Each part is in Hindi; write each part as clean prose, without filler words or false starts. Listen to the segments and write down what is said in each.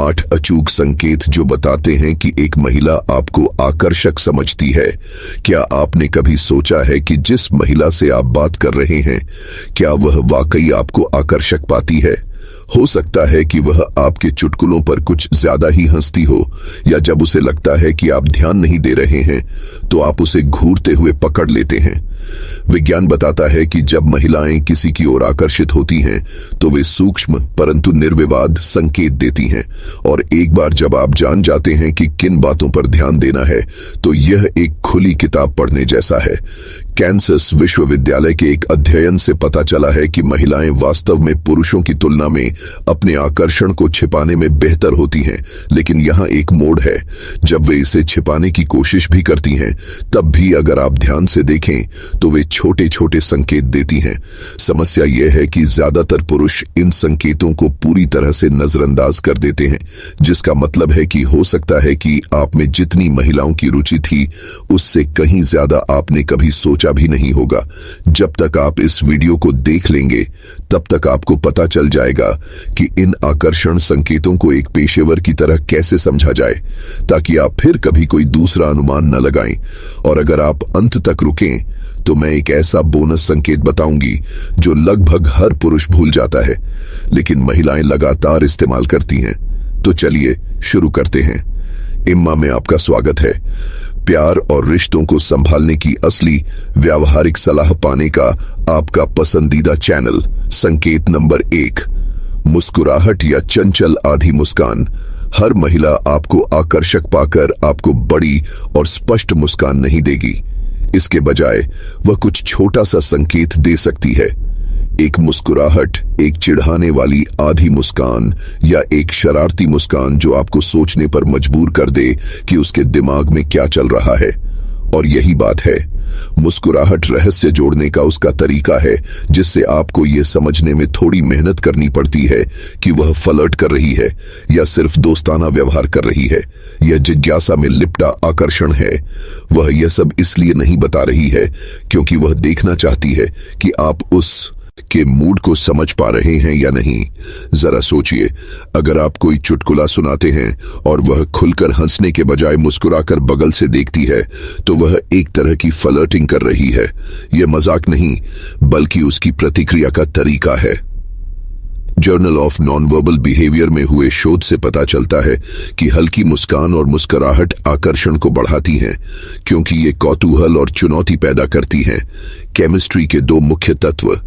8 अचूक संकेत जो बताते हैं कि एक महिला आपको आकर्षक समझती है। क्या आपने कभी सोचा है कि जिस महिला से आप बात कर रहे हैं, क्या वह वाकई आपको आकर्षक पाती है? हो सकता है कि वह आपके चुटकुलों पर कुछ ज्यादा ही हंसती हो, या जब उसे लगता है कि आप ध्यान नहीं दे रहे हैं तो आप उसे घूरते हुए पकड़ लेते हैं। विज्ञान बताता है कि जब महिलाएं किसी की ओर आकर्षित होती हैं तो वे सूक्ष्म परंतु निर्विवाद संकेत देती हैं, और एक बार जब आप जान जाते हैं कि किन बातों पर ध्यान देना है तो यह एक खुली किताब पढ़ने जैसा है। कैंसस विश्वविद्यालय के एक अध्ययन से पता चला है कि महिलाएं वास्तव में पुरुषों की तुलना में अपने आकर्षण को छिपाने में बेहतर होती हैं, लेकिन यहाँ एक मोड़ है। जब वे इसे छिपाने की कोशिश भी करती हैं, तब भी अगर आप ध्यान से देखें तो वे छोटे छोटे संकेत देती हैं। समस्या यह है कि ज्यादातर पुरुष इन संकेतों को पूरी तरह से नजरअंदाज कर देते हैं, जिसका मतलब है कि हो सकता है कि आप में जितनी महिलाओं की रुचि थी उससे कहीं ज्यादा आपने कभी सोचा भी नहीं होगा। जब तक आप इस वीडियो को देख लेंगे तब तक आपको पता चल जाएगा कि इन आकर्षण संकेतों को एक पेशेवर की तरह कैसे समझा जाए, ताकि आप फिर कभी कोई दूसरा अनुमान न लगाएं। और अगर आप अंत तक रुकें तो मैं एक ऐसा बोनस संकेत बताऊंगी जो लगभग हर पुरुष भूल जाता है, लेकिन महिलाएं लगातार इस्तेमाल करती हैं। तो चलिए शुरू करते हैं। इम्मा में आपका स्वागत है। प्यार और रिश्तों को संभालने की असली व्यावहारिक सलाह पाने का आपका पसंदीदा चैनल। संकेत नंबर 1, मुस्कुराहट या चंचल आधी मुस्कान। हर महिला आपको आकर्षक पाकर आपको बड़ी और स्पष्ट मुस्कान नहीं देगी। इसके बजाय वह कुछ छोटा सा संकेत दे सकती है। एक मुस्कुराहट, एक चिढ़ाने वाली आधी मुस्कान, या एक शरारती मुस्कान जो आपको सोचने पर मजबूर कर दे कि उसके दिमाग में क्या चल रहा है। और यही बात है, मुस्कुराहट रहस्य जोड़ने का उसका तरीका है, जिससे आपको यह समझने में थोड़ी मेहनत करनी पड़ती है कि वह फ्लर्ट कर रही है या सिर्फ दोस्ताना व्यवहार कर रही है। यह जिज्ञासा में लिपटा आकर्षण है। वह यह सब इसलिए नहीं बता रही है क्योंकि वह देखना चाहती है कि आप उस के मूड को समझ पा रहे हैं या नहीं। जरा सोचिए, अगर आप कोई चुटकुला सुनाते हैं और वह खुलकर हंसने के बजाय मुस्कुराकर बगल से देखती है, तो वह एक तरह की फ्लर्टिंग कर रही है। यह मजाक नहीं, बल्कि उसकी प्रतिक्रिया का तरीका है। जर्नल ऑफ नॉनवर्बल बिहेवियर में हुए शोध से पता चलता है कि हल्की मुस्कान और मुस्कुराहट आकर्षण को बढ़ाती हैं, क्योंकि ये कौतूहल और चुनौती पैदा करती हैं। केमिस्ट्री के 2 मुख्य तत्व।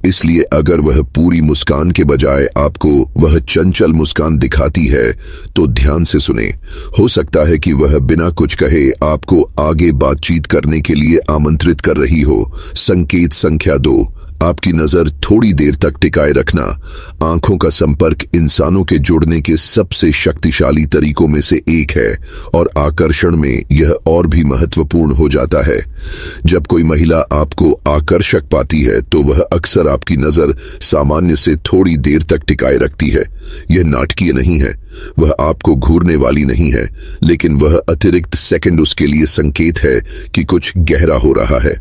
इसलिए अगर वह पूरी मुस्कान के बजाय आपको वह चंचल मुस्कान दिखाती है तो ध्यान से सुने। हो सकता है कि वह बिना कुछ कहे आपको आगे बातचीत करने के लिए आमंत्रित कर रही हो। संकेत संख्या 2, आपकी नजर थोड़ी देर तक टिकाए रखना। आंखों का संपर्क इंसानों के जुड़ने के सबसे शक्तिशाली तरीकों में से एक है, और आकर्षण में यह और भी महत्वपूर्ण हो जाता है। जब कोई महिला आपको आकर्षक पाती है तो वह अक्सर आपकी नजर सामान्य से थोड़ी देर तक टिकाए रखती है। यह नाटकीय नहीं है, वह आपको घूरने वाली नहीं है, लेकिन वह अतिरिक्त सेकंड उसके लिए संकेत है कि कुछ गहरा हो रहा है।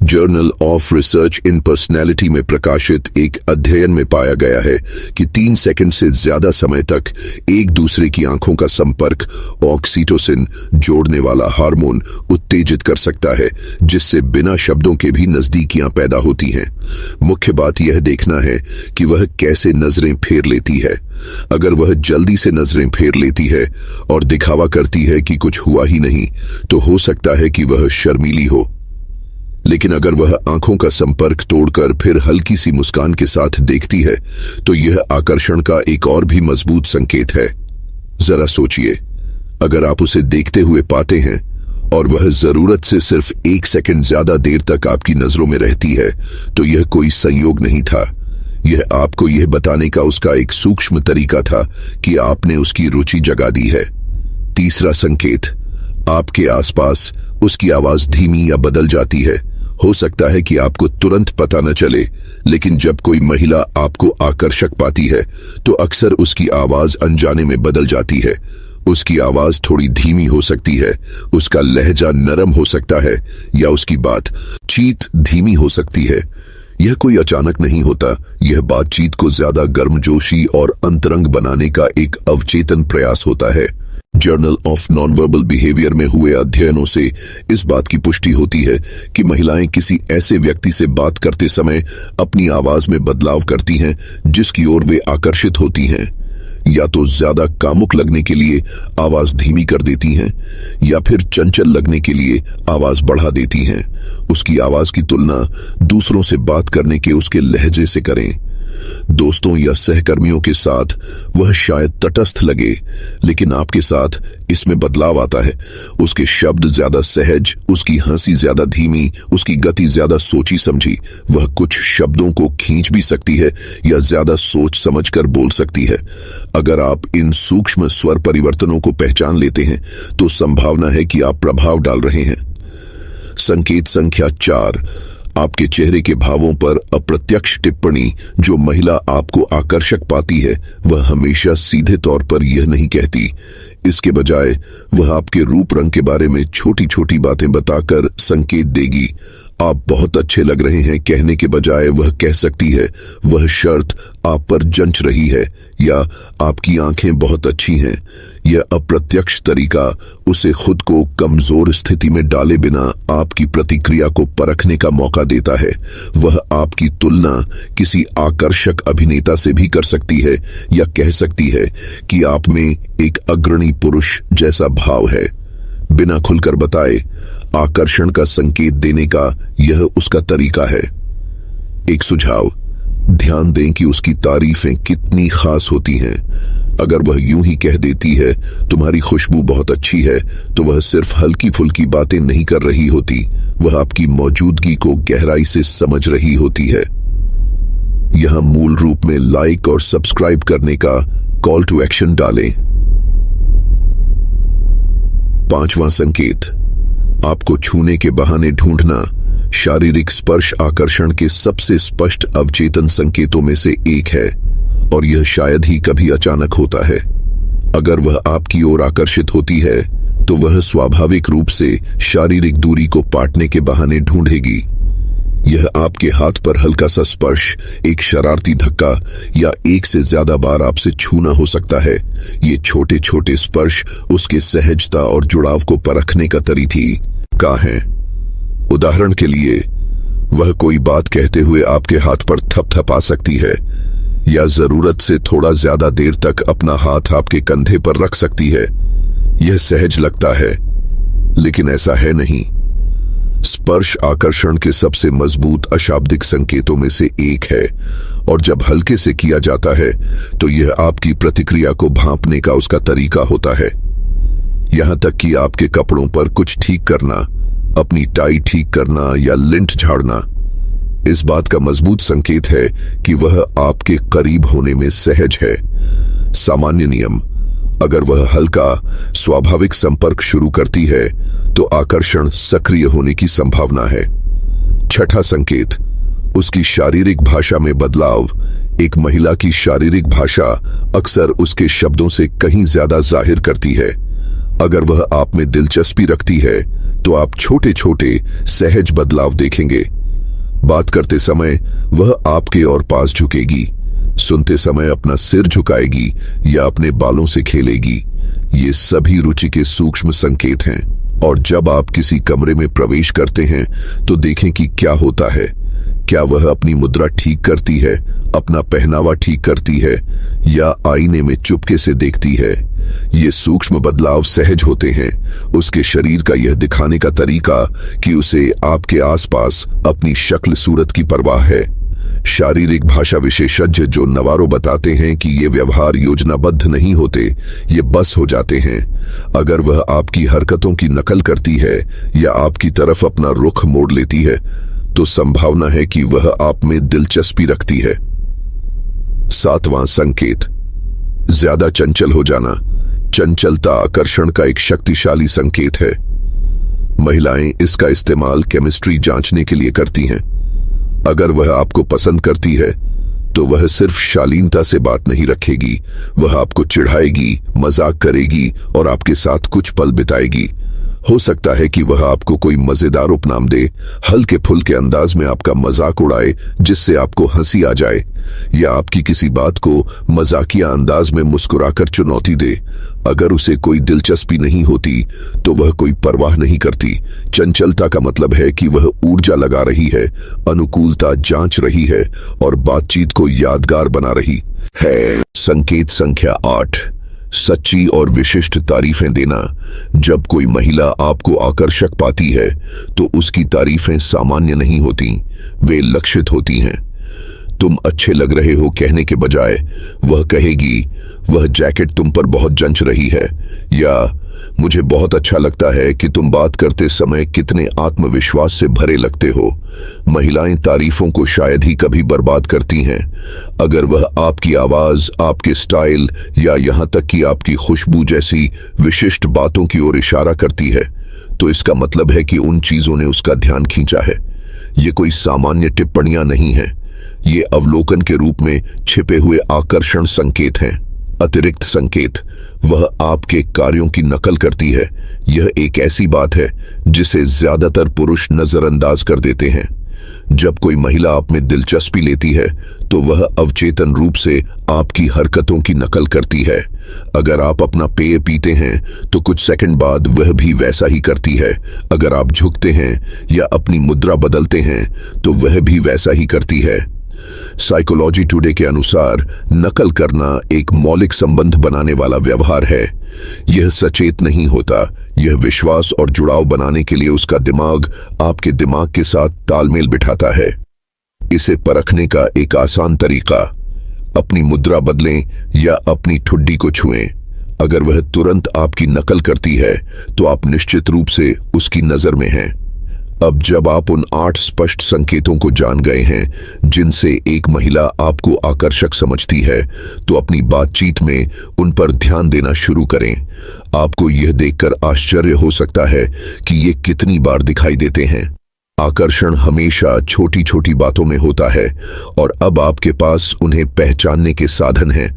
Journal of research in personality में प्रकाशित एक अध्ययन में पाया गया है कि 3 सेकंड से ज्यादा समय तक एक दूसरे की आंखों का संपर्क ऑक्सीटोसिन जोड़ने वाला हार्मोन उत्तेजित कर सकता है, जिससे बिना शब्दों के भी नजदीकियां पैदा होती हैं। मुख्य बात यह देखना है कि वह कैसे नजरें फेर लेती है। अगर वह जल्दी से नजरें फेर लेती है और दिखावा करती है कि कुछ हुआ ही नहीं, तो हो सकता है कि वह शर्मीली हो। लेकिन अगर वह आंखों का संपर्क तोड़कर फिर हल्की सी मुस्कान के साथ देखती है, तो यह आकर्षण का एक और भी मजबूत संकेत है। जरा सोचिए, अगर आप उसे देखते हुए पाते हैं और वह जरूरत से सिर्फ 1 सेकंड ज्यादा देर तक आपकी नजरों में रहती है, तो यह कोई संयोग नहीं था। यह आपको यह बताने का उसका एक सूक्ष्म तरीका था कि आपने उसकी रुचि जगा दी है। तीसरा संकेत, आपके आसपास उसकी आवाज धीमी या बदल जाती है। हो सकता है कि आपको तुरंत पता न चले, लेकिन जब कोई महिला आपको आकर्षक पाती है तो अक्सर उसकी आवाज अनजाने में बदल जाती है। उसकी आवाज थोड़ी धीमी हो सकती है, उसका लहजा नरम हो सकता है, या उसकी बातचीत धीमी हो सकती है। यह कोई अचानक नहीं होता, यह बातचीत को ज्यादा गर्मजोशी और अंतरंग बनाने का एक अवचेतन प्रयास होता है। जर्नल ऑफ नॉनवर्बल बिहेवियर में हुए अध्ययनों से इस बात की पुष्टि होती है कि महिलाएं किसी ऐसे व्यक्ति से बात करते समय अपनी आवाज में बदलाव करती हैं जिसकी ओर वे आकर्षित होती हैं। या तो ज्यादा कामुक लगने के लिए आवाज धीमी कर देती हैं या फिर चंचल लगने के लिए आवाज बढ़ा देती हैं। उसकी आवाज की तुलना दूसरों से बात करने के उसके लहजे से करें। दोस्तों या सहकर्मियों के साथ वह शायद तटस्थ लगे, लेकिन आपके साथ इसमें बदलाव आता है। उसके शब्द ज्यादा सहज, उसकी हंसी ज्यादा धीमी, उसकी गति ज्यादा सोची समझी। वह कुछ शब्दों को खींच भी सकती है या ज्यादा सोच समझकर बोल सकती है। अगर आप इन सूक्ष्म स्वर परिवर्तनों को पहचान लेते हैं तो संभावना है कि आप प्रभाव डाल रहे हैं। संकेत संख्या 4, आपके चेहरे के भावों पर अप्रत्यक्ष टिप्पणी। जो महिला आपको आकर्षक पाती है वह हमेशा सीधे तौर पर यह नहीं कहती। इसके बजाय वह आपके रूप रंग के बारे में छोटी छोटी बातें बताकर संकेत देगी। आप बहुत अच्छे लग रहे हैं कहने के बजाय वह कह सकती है वह शर्ट आप पर जंच रही है या आपकी आंखें बहुत अच्छी हैं। यह अप्रत्यक्ष तरीका उसे खुद को कमजोर स्थिति में डाले बिना आपकी प्रतिक्रिया को परखने का मौका देता है। वह आपकी तुलना किसी आकर्षक अभिनेता से भी कर सकती है या कह सकती है कि आप में एक अग्रणी पुरुष जैसा भाव है। बिना खुलकर बताए आकर्षण का संकेत देने का यह उसका तरीका है। एक सुझाव, ध्यान दें कि उसकी तारीफें कितनी खास होती हैं। अगर वह यूं ही कह देती है तुम्हारी खुशबू बहुत अच्छी है, तो वह सिर्फ हल्की फुल्की बातें नहीं कर रही होती, वह आपकी मौजूदगी को गहराई से समझ रही होती है। यहां मूल रूप में लाइक और सब्सक्राइब करने का कॉल टू एक्शन डालें। 5वां संकेत, आपको छूने के बहाने ढूंढना। शारीरिक स्पर्श आकर्षण के सबसे स्पष्ट अवचेतन संकेतों में से एक है और यह शायद ही कभी अचानक होता है। अगर वह आपकी ओर आकर्षित होती है तो वह स्वाभाविक रूप से शारीरिक दूरी को पाटने के बहाने ढूंढेगी। यह आपके हाथ पर हल्का सा स्पर्श, एक शरारती धक्का या एक से ज्यादा बार आपसे छूना हो सकता है। ये छोटे छोटे स्पर्श उसके सहजता और जुड़ाव को परखने का तरीका है। उदाहरण के लिए, वह कोई बात कहते हुए आपके हाथ पर थपथपा सकती है या जरूरत से थोड़ा ज्यादा देर तक अपना हाथ आपके कंधे पर रख सकती है। यह सहज लगता है, लेकिन ऐसा है नहीं। स्पर्श आकर्षण के सबसे मजबूत अशाब्दिक संकेतों में से एक है और जब हल्के से किया जाता है तो यह आपकी प्रतिक्रिया को भांपने का उसका तरीका होता है। यहां तक कि आपके कपड़ों पर कुछ ठीक करना, अपनी टाई ठीक करना या लिंट झाड़ना, इस बात का मजबूत संकेत है कि वह आपके करीब होने में सहज है। सामान्य नियम, अगर वह हल्का स्वाभाविक संपर्क शुरू करती है तो आकर्षण सक्रिय होने की संभावना है। 6वां संकेत, उसकी शारीरिक भाषा में बदलाव। एक महिला की शारीरिक भाषा अक्सर उसके शब्दों से कहीं ज्यादा जाहिर करती है। अगर वह आप में दिलचस्पी रखती है तो आप छोटे छोटे सहज बदलाव देखेंगे। बात करते समय वह आपके और पास झुकेगी, सुनते समय अपना सिर झुकाएगी या अपने बालों से खेलेगी। ये सभी रुचि के सूक्ष्म संकेत हैं। और जब आप किसी कमरे में प्रवेश करते हैं तो देखें कि क्या होता है। क्या वह अपनी मुद्रा ठीक करती है, अपना पहनावा ठीक करती है या आईने में चुपके से देखती है। ये सूक्ष्म बदलाव सहज होते हैं। उसके शरीर का यह दिखाने का तरीका कि उसे आपके आसपास अपनी शक्ल सूरत की परवाह है। शारीरिक भाषा विशेषज्ञ जो नवारो बताते हैं कि ये व्यवहार योजनाबद्ध नहीं होते, ये बस हो जाते हैं। अगर वह आपकी हरकतों की नकल करती है या आपकी तरफ अपना रुख मोड़ लेती है तो संभावना है कि वह आप में दिलचस्पी रखती है। 7वां संकेत, ज्यादा चंचल हो जाना। चंचलता आकर्षण का एक शक्तिशाली संकेत है। महिलाएं इसका इस्तेमाल केमिस्ट्री जांचने के लिए करती हैं। अगर वह आपको पसंद करती है तो वह सिर्फ शालीनता से बात नहीं रखेगी, वह आपको चिढ़ाएगी, मजाक करेगी और आपके साथ कुछ पल बिताएगी। हो सकता है कि वह आपको कोई मजेदार उपनाम दे, हल्के फुल्के अंदाज में आपका मजाक उड़ाए जिससे आपको हंसी आ जाए, या आपकी किसी बात को मजाकिया अंदाज में मुस्कुराकर चुनौती दे। अगर उसे कोई दिलचस्पी नहीं होती तो वह कोई परवाह नहीं करती। चंचलता का मतलब है कि वह ऊर्जा लगा रही है, अनुकूलता जांच रही है और बातचीत को यादगार बना रही है। संकेत संख्या 8, सच्ची और विशिष्ट तारीफें देना। जब कोई महिला आपको आकर्षक पाती है तो उसकी तारीफें सामान्य नहीं होती, वे लक्षित होती हैं। तुम अच्छे लग रहे हो कहने के बजाय वह कहेगी, वह जैकेट तुम पर बहुत जंच रही है, या मुझे बहुत अच्छा लगता है कि तुम बात करते समय कितने आत्मविश्वास से भरे लगते हो। महिलाएं तारीफों को शायद ही कभी बर्बाद करती हैं। अगर वह आपकी आवाज, आपके स्टाइल या यहां तक कि आपकी खुशबू जैसी विशिष्ट बातों की ओर इशारा करती है तो इसका मतलब है कि उन चीजों ने उसका ध्यान खींचा है। ये कोई सामान्य टिप्पणियां नहीं है, ये अवलोकन के रूप में छिपे हुए आकर्षण संकेत हैं। अतिरिक्त संकेत, वह आपके कार्यों की नकल करती है। यह एक ऐसी बात है जिसे ज्यादातर पुरुष नजरअंदाज कर देते हैं। जब कोई महिला आप में दिलचस्पी लेती है तो वह अवचेतन रूप से आपकी हरकतों की नकल करती है। अगर आप अपना पेय पीते हैं तो कुछ सेकंड बाद वह भी वैसा ही करती है। अगर आप झुकते हैं या अपनी मुद्रा बदलते हैं तो वह भी वैसा ही करती है। साइकोलॉजी टुडे के अनुसार नकल करना एक मौलिक संबंध बनाने वाला व्यवहार है। यह सचेत नहीं होता, यह विश्वास और जुड़ाव बनाने के लिए उसका दिमाग आपके दिमाग के साथ तालमेल बिठाता है। इसे परखने का एक आसान तरीका, अपनी मुद्रा बदलें या अपनी ठुड्डी को छुएं। अगर वह तुरंत आपकी नकल करती है तो आप निश्चित रूप से उसकी नजर में हैं। अब जब आप उन 8 स्पष्ट संकेतों को जान गए हैं जिनसे एक महिला आपको आकर्षक समझती है, तो अपनी बातचीत में उन पर ध्यान देना शुरू करें। आपको यह देखकर आश्चर्य हो सकता है कि ये कितनी बार दिखाई देते हैं। आकर्षण हमेशा छोटी छोटी बातों में होता है और अब आपके पास उन्हें पहचानने के साधन हैं।